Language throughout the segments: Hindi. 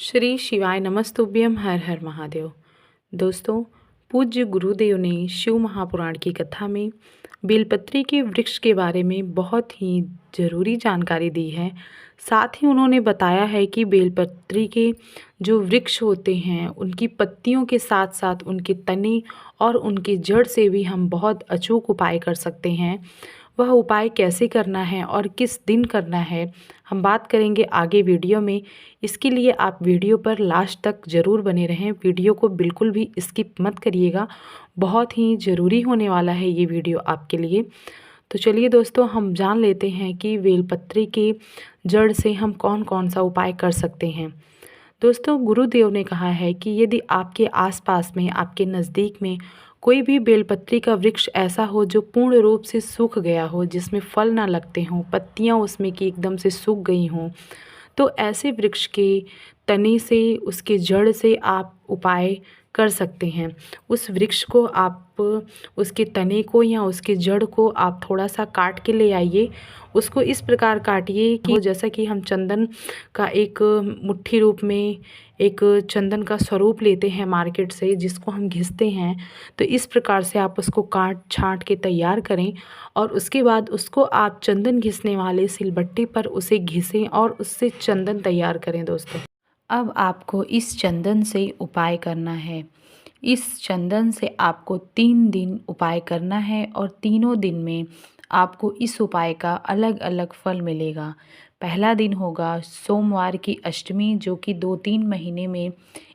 श्री शिवाय नमस्तुभ्यम। हर हर महादेव। दोस्तों, पूज्य गुरुदेव ने शिव महापुराण की कथा में बेलपत्री के वृक्ष के बारे में बहुत ही ज़रूरी जानकारी दी है। साथ ही उन्होंने बताया है कि बेलपत्री के जो वृक्ष होते हैं उनकी पत्तियों के साथ साथ उनके तने और उनके जड़ से भी हम बहुत अचूक उपाय कर सकते हैं। वह उपाय कैसे करना है और किस दिन करना है, हम बात करेंगे आगे वीडियो में। इसके लिए आप वीडियो पर लास्ट तक ज़रूर बने रहें। वीडियो को बिल्कुल भी स्किप मत करिएगा, बहुत ही ज़रूरी होने वाला है ये वीडियो आपके लिए। तो चलिए दोस्तों, हम जान लेते हैं कि बेलपत्री के जड़ से हम कौन कौन सा उपाय कर सकते हैं। दोस्तों, गुरुदेव ने कहा है कि यदि आपके आसपास में, आपके नज़दीक में कोई भी बेलपत्री का वृक्ष ऐसा हो जो पूर्ण रूप से सूख गया हो, जिसमें फल ना लगते हों, पत्तियां उसमें की एकदम से सूख गई हों, तो ऐसे वृक्ष के तने से, उसके जड़ से आप उपाय कर सकते हैं। उस वृक्ष को आप, उसके तने को या उसके जड़ को आप थोड़ा सा काट के ले आइए। उसको इस प्रकार काटिए कि जैसा कि हम चंदन का एक मुट्ठी रूप में एक चंदन का स्वरूप लेते हैं मार्केट से, जिसको हम घिसते हैं, तो इस प्रकार से आप उसको काट छाँट के तैयार करें और उसके बाद उसको आप चंदन घिसने वाले सिलबट्टे पर उसे घिसें और उससे चंदन तैयार करें। दोस्तों, अब आपको इस चंदन से उपाय करना है। इस चंदन से आपको 3 दिन उपाय करना है और तीनों दिन में आपको इस उपाय का अलग अलग फल मिलेगा। पहला दिन होगा सोमवार की अष्टमी, जो कि 2-3 महीने में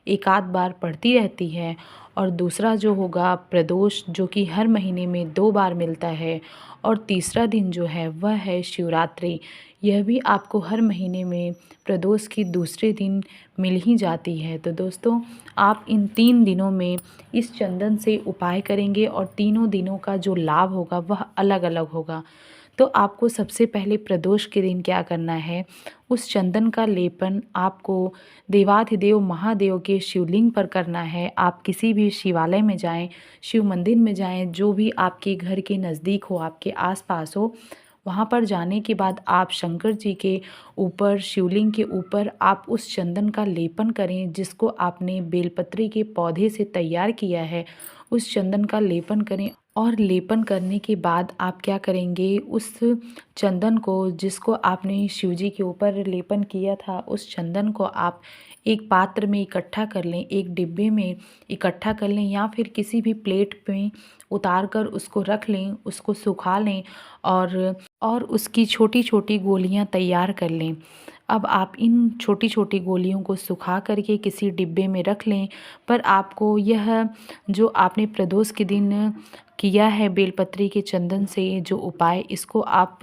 एक आध बार पड़ती रहती है, और दूसरा जो होगा प्रदोष, जो कि हर महीने में 2 बार मिलता है, और तीसरा दिन जो है वह है शिवरात्रि। यह भी आपको हर महीने में प्रदोष की दूसरे दिन मिल ही जाती है। तो दोस्तों, आप इन 3 दिनों में इस चंदन से उपाय करेंगे और तीनों दिनों का जो लाभ होगा वह अलग अलग होगा। तो आपको सबसे पहले प्रदोष के दिन क्या करना है, उस चंदन का लेपन आपको देवाधिदेव महादेव के शिवलिंग पर करना है। आप किसी भी शिवालय में जाएं, शिव मंदिर में जाएं, जो भी आपके घर के नज़दीक हो, आपके आसपास हो, वहाँ पर जाने के बाद आप शंकर जी के ऊपर, शिवलिंग के ऊपर आप उस चंदन का लेपन करें, जिसको आपने बेलपत्री के पौधे से तैयार किया है। उस चंदन का लेपन करें और लेपन करने के बाद आप क्या करेंगे, उस चंदन को, जिसको आपने शिव जी के ऊपर लेपन किया था, उस चंदन को आप एक पात्र में इकट्ठा कर लें, एक डिब्बे में इकट्ठा कर लें, या फिर किसी भी प्लेट में उतार कर उसको रख लें, उसको सुखा लें और उसकी छोटी छोटी गोलियां तैयार कर लें। अब आप इन छोटी छोटी गोलियों को सुखा करके किसी डिब्बे में रख लें। पर आपको यह जो आपने प्रदोष के दिन किया है बेलपत्री के चंदन से जो उपाय, इसको आप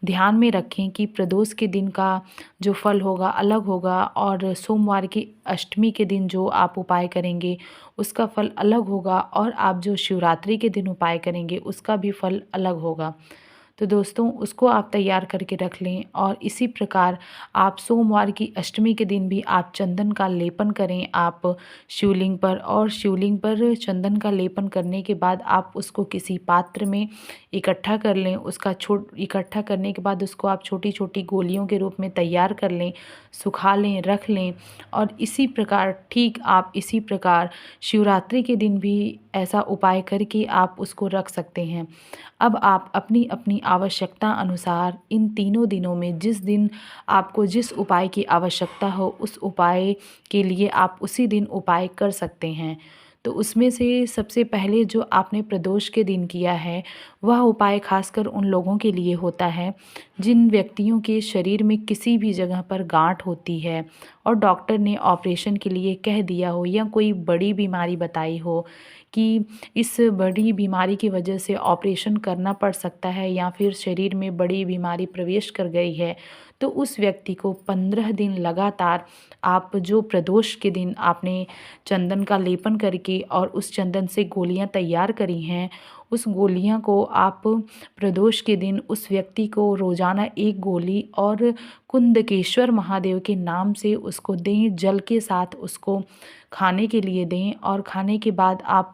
ध्यान में रखें कि प्रदोष के दिन का जो फल होगा अलग होगा, और सोमवार की अष्टमी के दिन जो आप उपाय करेंगे उसका फल अलग होगा, और आप जो शिवरात्रि के दिन उपाय करेंगे उसका भी फल अलग होगा। तो दोस्तों, उसको आप तैयार करके रख लें। और इसी प्रकार आप सोमवार की अष्टमी के दिन भी आप चंदन का लेपन करें आप शिवलिंग पर, और शिवलिंग पर चंदन का लेपन करने के बाद आप उसको किसी पात्र में इकट्ठा कर लें। इकट्ठा करने के बाद उसको आप छोटी छोटी गोलियों के रूप में तैयार कर लें, सुखा लें, रख लें। और इसी प्रकार, ठीक आप इसी प्रकार शिवरात्रि के दिन भी ऐसा उपाय करके आप उसको रख सकते हैं। अब आप अपनी अपनी आवश्यकता अनुसार इन तीनों दिनों में जिस दिन आपको जिस उपाय की आवश्यकता हो, उस उपाय के लिए आप उसी दिन उपाय कर सकते हैं। तो उसमें से सबसे पहले जो आपने प्रदोष के दिन किया है, वह उपाय खासकर उन लोगों के लिए होता है जिन व्यक्तियों के शरीर में किसी भी जगह पर गांठ होती है और डॉक्टर ने ऑपरेशन के लिए कह दिया हो, या कोई बड़ी बीमारी बताई हो कि इस बड़ी बीमारी की वजह से ऑपरेशन करना पड़ सकता है, या फिर शरीर में बड़ी बीमारी प्रवेश कर गई है, तो उस व्यक्ति को 15 दिन लगातार आप जो प्रदोष के दिन आपने चंदन का लेपन करके और उस चंदन से गोलियां तैयार करी हैं, उस गोलियां को आप प्रदोष के दिन उस व्यक्ति को रोज़ाना 1 गोली और कुंदकेश्वर महादेव के नाम से उसको दें, जल के साथ उसको खाने के लिए दें। और खाने के बाद आप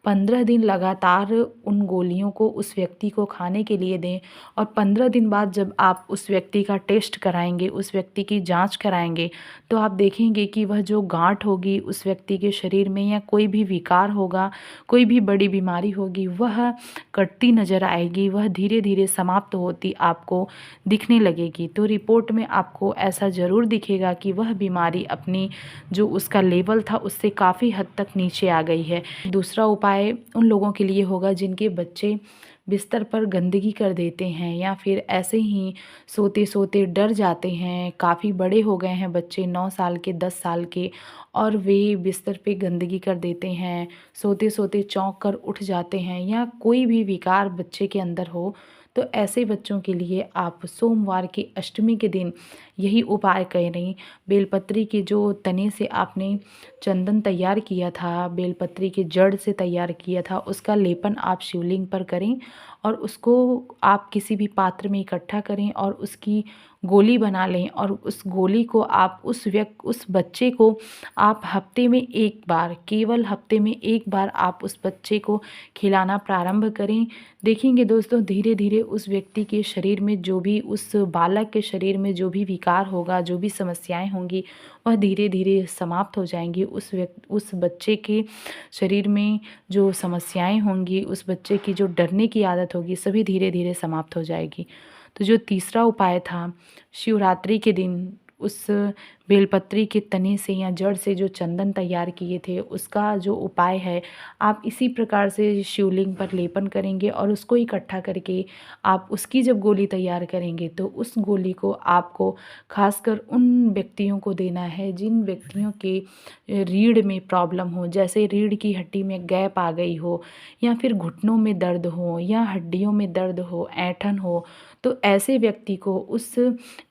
15 दिन लगातार उन गोलियों को उस व्यक्ति को खाने के लिए दें। और 15 दिन बाद जब आप उस व्यक्ति का टेस्ट कराएंगे, उस व्यक्ति की जांच कराएंगे, तो आप देखेंगे कि वह जो गांठ होगी उस व्यक्ति के शरीर में, या कोई भी विकार होगा, कोई भी बड़ी बीमारी होगी, वह कटती नज़र आएगी, वह धीरे धीरे समाप्त होती आपको दिखने लगेगी। तो रिपोर्ट में आपको ऐसा ज़रूर दिखेगा कि वह बीमारी अपनी जो उसका लेवल था उससे काफ़ी हद तक नीचे आ गई है। दूसरा उपाय उन लोगों के लिए होगा जिनके बच्चे बिस्तर पर गंदगी कर देते हैं, या फिर ऐसे ही सोते सोते डर जाते हैं। काफ़ी बड़े हो गए हैं बच्चे, 9 साल के, 10 साल के, और वे बिस्तर पे गंदगी कर देते हैं, सोते सोते चौंक कर उठ जाते हैं, या कोई भी विकार बच्चे के अंदर हो, तो ऐसे बच्चों के लिए आप सोमवार की अष्टमी के दिन यही उपाय करें। बेलपत्री के जो तने से आपने चंदन तैयार किया था, बेलपत्री के जड़ से तैयार किया था, उसका लेपन आप शिवलिंग पर करें और उसको आप किसी भी पात्र में इकट्ठा करें और उसकी गोली बना लें। और उस गोली को आप उस बच्चे को आप हफ्ते में एक बार, केवल हफ्ते में एक बार आप उस बच्चे को खिलाना प्रारंभ करें। देखेंगे दोस्तों, धीरे धीरे उस व्यक्ति के शरीर में जो भी, उस बालक के शरीर में जो भी विकार होगा, जो भी समस्याएं होंगी, वह धीरे धीरे समाप्त हो जाएंगी। उस बच्चे के शरीर में जो समस्याएं होंगी, उस बच्चे की जो डरने की आदत होगी, सभी धीरे धीरे समाप्त हो जाएगी। तो जो तीसरा उपाय था, शिवरात्रि के दिन उस बेलपत्री के तने से या जड़ से जो चंदन तैयार किए थे, उसका जो उपाय है, आप इसी प्रकार से शिवलिंग पर लेपन करेंगे और उसको इकट्ठा करके आप उसकी जब गोली तैयार करेंगे, तो उस गोली को आपको खासकर उन व्यक्तियों को देना है जिन व्यक्तियों के रीढ़ में प्रॉब्लम हो, जैसे रीढ़ की हड्डी में गैप आ गई हो, या फिर घुटनों में दर्द हो, या हड्डियों में दर्द हो, ऐंठन हो, तो ऐसे व्यक्ति को उस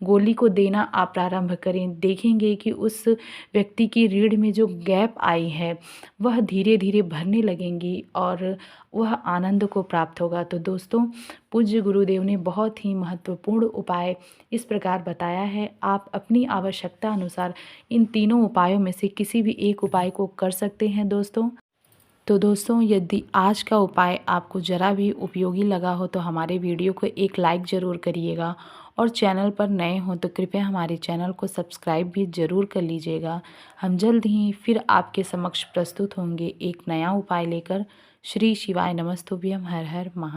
गोली को देना आप प्रारंभ करें। देखेंगे कि उस व्यक्ति की रीढ़ में जो गैप आई है वह धीरे धीरे भरने लगेंगी और वह आनंद को प्राप्त होगा। तो दोस्तों, पूज्य गुरुदेव ने बहुत ही महत्वपूर्ण उपाय इस प्रकार बताया है। आप अपनी आवश्यकता अनुसार इन तीनों उपायों में से किसी भी एक उपाय को कर सकते हैं दोस्तों। तो दोस्तों, यदि आज का उपाय आपको ज़रा भी उपयोगी लगा हो तो हमारे वीडियो को एक लाइक ज़रूर करिएगा, और चैनल पर नए हो तो कृपया हमारे चैनल को सब्सक्राइब भी ज़रूर कर लीजिएगा। हम जल्द ही फिर आपके समक्ष प्रस्तुत होंगे एक नया उपाय लेकर। श्री शिवाय नमस्तुभ्यम। हर हर महा